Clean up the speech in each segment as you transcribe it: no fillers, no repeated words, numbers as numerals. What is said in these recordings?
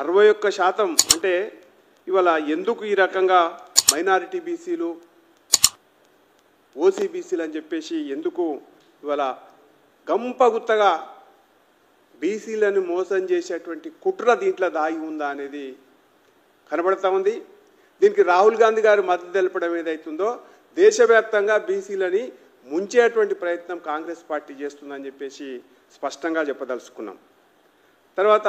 61% అంటే ఇవాళ ఎందుకు ఈ రకంగా మైనారిటీ బీసీలు ఓసీ బీసీలు అని చెప్పేసి ఎందుకు ఇవాళ గంపగుత్తగా బీసీలను మోసం చేసేటువంటి కుట్ర దీంట్లో దాగి ఉందా అనేది కనబడతా ఉంది. దీనికి రాహుల్ గాంధీ గారు మద్దతు తెలపడం ఏదైతుందో దేశవ్యాప్తంగా బీసీలని ముంచేటువంటి ప్రయత్నం కాంగ్రెస్ పార్టీ చేస్తుందని చెప్పేసి స్పష్టంగా చెప్పదలుచుకున్నాం. తర్వాత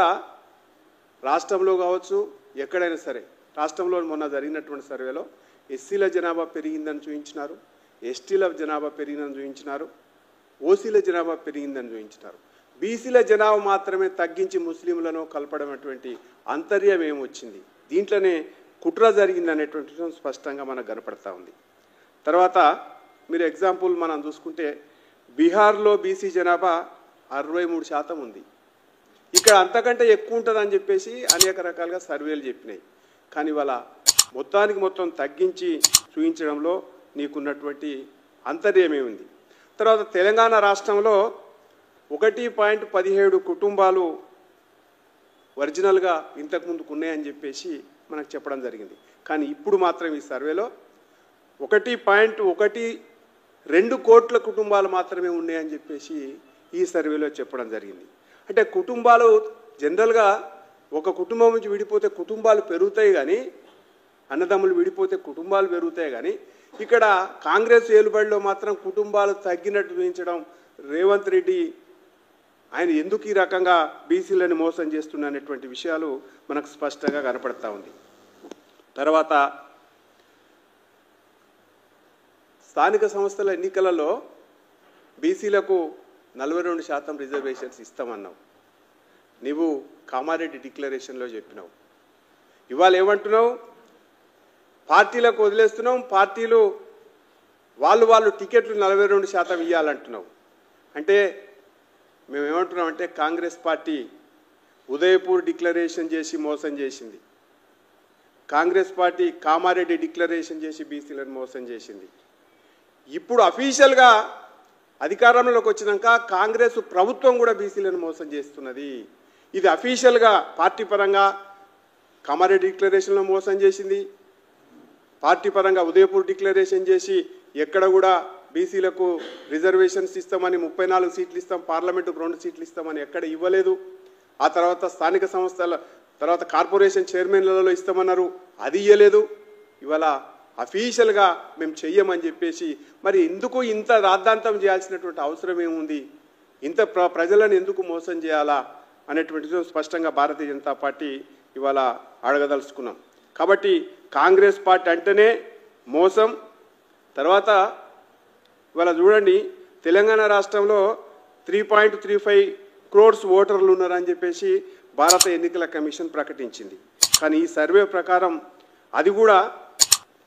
రాష్ట్రంలో కావచ్చు ఎక్కడైనా సరే రాష్ట్రంలో మొన్న జరిగినటువంటి సర్వేలో ఎస్సీల జనాభా పెరిగిందని చూపించినారు, ఎస్టీల జనాభా పెరిగిందని చూపించినారు, ఓసీల జనాభా పెరిగిందని చూపించినారు. బీసీల జనాభా మాత్రమే తగ్గించి ముస్లింలను కలపడం అటువంటి అంతర్యం ఏమొచ్చింది, దీంట్లోనే కుట్ర జరిగింది అనేటువంటి విషయం స్పష్టంగా మనకు కనపడతా ఉంది. తర్వాత మీరు ఎగ్జాంపుల్ మనం చూసుకుంటే బీహార్లో బీసీ జనాభా 63% ఉంది. ఇక్కడ అంతకంటే ఎక్కువ ఉంటుందని చెప్పేసి అనేక రకాలుగా సర్వేలు చెప్పినాయి. కానీ ఇవాళ మొత్తానికి మొత్తం తగ్గించి చూపించడంలో నీకున్నటువంటి అంతర్యమే ఉంది. తర్వాత తెలంగాణ రాష్ట్రంలో 1.17 కుటుంబాలు ఒరిజినల్గా ఇంతకుముందుకు ఉన్నాయని చెప్పేసి మనకు చెప్పడం జరిగింది. కానీ ఇప్పుడు మాత్రం ఈ సర్వేలో 1.12 కోట్ల కుటుంబాలు మాత్రమే ఉన్నాయని చెప్పేసి ఈ సర్వేలో చెప్పడం జరిగింది. అంటే కుటుంబాలు జనరల్గా ఒక కుటుంబం నుంచి విడిపోతే కుటుంబాలు పెరుగుతాయి కానీ, అన్నదమ్ములు విడిపోతే కుటుంబాలు పెరుగుతాయి కానీ, ఇక్కడ కాంగ్రెస్ ఏలుబడిలో మాత్రం కుటుంబాలు తగ్గినట్టు చూపించడం రేవంత్ రెడ్డి ఆయన ఎందుకు ఈ రకంగా బీసీలను మోసం చేస్తున్నటువంటి విషయాలు మనకు స్పష్టంగా కనపడతా ఉంది. తర్వాత స్థానిక సంస్థల ఎన్నికలలో బీసీలకు 42% రిజర్వేషన్స్ ఇస్తామన్నావు. నీవు కామారెడ్డి డిక్లరేషన్లో చెప్పినావు. ఇవాళ ఏమంటున్నావు? పార్టీలకు వదిలేస్తున్నాం, పార్టీలు వాళ్ళు టికెట్లు 42% ఇవ్వాలంటున్నావు. అంటే మేమేమంటున్నామంటే కాంగ్రెస్ పార్టీ ఉదయపూర్ డిక్లరేషన్ చేసి మోసం చేసింది, కాంగ్రెస్ పార్టీ కామారెడ్డి డిక్లరేషన్ చేసి బీసీలను మోసం చేసింది. ఇప్పుడు అఫీషియల్గా అధికారంలోకి వచ్చినాక కాంగ్రెస్ ప్రభుత్వం కూడా బీసీలను మోసం చేస్తున్నది. ఇది అఫీషియల్గా పార్టీ పరంగా కామారెడ్డి డిక్లరేషన్లో మోసం చేసింది, పార్టీ పరంగా ఉదయపూర్ డిక్లరేషన్ చేసి ఎక్కడ కూడా బీసీలకు రిజర్వేషన్స్ ఇస్తామని 34 సీట్లు ఇస్తాం, పార్లమెంటుకు 2 సీట్లు ఇస్తామని ఎక్కడ ఇవ్వలేదు. ఆ తర్వాత స్థానిక సంస్థల తర్వాత కార్పొరేషన్ చైర్మన్లలో ఇస్తామన్నారు, అది ఇవ్వలేదు. ఇవాళ అఫీషియల్గా మేము చెయ్యమని చెప్పేసి మరి ఎందుకు ఇంత రాద్ధాంతం చేయాల్సినటువంటి అవసరం ఏముంది, ఇంత ప్రజలను ఎందుకు మోసం చేయాలా అనేటువంటిది స్పష్టంగా భారతీయ జనతా పార్టీ ఇవాళ అడగదలుచుకున్నాం. కాబట్టి కాంగ్రెస్ పార్టీ అంటేనే మోసం. తర్వాత ఇవాళ చూడండి, తెలంగాణ రాష్ట్రంలో 3.35 crores ఓటర్లు ఉన్నారని చెప్పేసి భారత ఎన్నికల కమిషన్ ప్రకటించింది. కానీ ఈ సర్వే ప్రకారం అది కూడా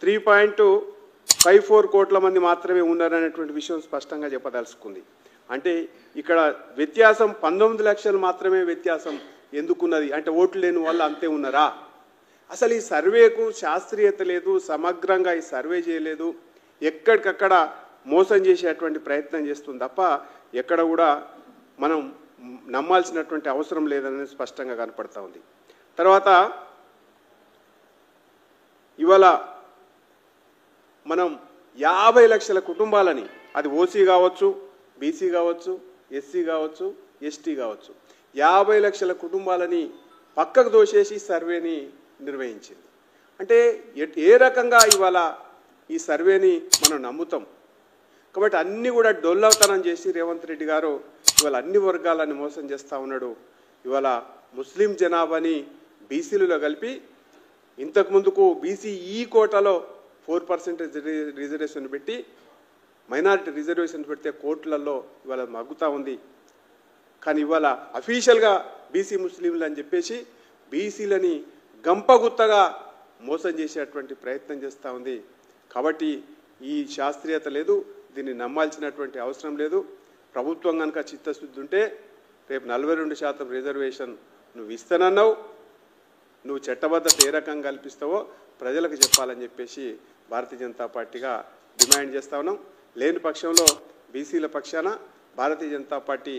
3.54 కోట్ల మంది మాత్రమే ఉన్నారనేటువంటి విషయం స్పష్టంగా చెప్పదలుచుకుంది. అంటే ఇక్కడ వ్యత్యాసం 19 లక్షలు మాత్రమే వ్యత్యాసం ఎందుకున్నది అంటే ఓట్లు లేని వాళ్ళు అంతే ఉన్నారా? అసలు ఈ సర్వేకు శాస్త్రీయత లేదు, సమగ్రంగా ఈ సర్వే చేయలేదు, ఎక్కడికక్కడ మోసం చేసేటువంటి ప్రయత్నం చేస్తుంది తప్ప ఎక్కడ కూడా మనం నమ్మాల్సినటువంటి అవసరం లేదని స్పష్టంగా కనపడతా ఉంది. తర్వాత ఇవాళ మనం 50 లక్షల కుటుంబాలని, అది ఓసీ కావచ్చు, బీసీ కావచ్చు, ఎస్సీ కావచ్చు, ఎస్టీ కావచ్చు, 50 లక్షల కుటుంబాలని పక్కకు దోసేసి సర్వేని నిర్వహించింది. అంటే ఏ రకంగా ఇవాళ ఈ సర్వేని మనం నమ్ముతాం? కాబట్టి అన్నీ కూడా డొల్లవతనం చేసి రేవంత్ రెడ్డి గారు ఇవాళ అన్ని వర్గాలను మోసం చేస్తూ ఉన్నాడు. ఇవాళ ముస్లిం జనాభాని బీసీలలో కలిపి ఇంతకుముందుకు బీసీ ఈ కోటాలో 4% రిజర్వేషన్ పెట్టి మైనారిటీ రిజర్వేషన్ పెడితే కోట్లలో ఇవాళ మగ్గుతూ ఉంది. కానీ ఇవాళ అఫీషియల్గా బీసీ ముస్లింలు అని చెప్పేసి బీసీలని గంపగుత్తగా మోసం చేసేటువంటి ప్రయత్నం చేస్తూ ఉంది. కాబట్టి ఈ శాస్త్రీయత లేదు, దీన్ని నమ్మాల్సినటువంటి అవసరం లేదు. ప్రభుత్వం కనుక చిత్తశుద్ధి ఉంటే రేపు 42% రిజర్వేషన్ నువ్వు ఇస్తానన్నావు, నువ్వు చట్టబద్ధత ఏ రకంగా కల్పిస్తావో ప్రజలకు చెప్పాలని చెప్పేసి భారతీయ జనతా పార్టీగా డిమాండ్ చేస్తా ఉన్నాం. లేని పక్షంలో బీసీల పక్షాన భారతీయ జనతా పార్టీ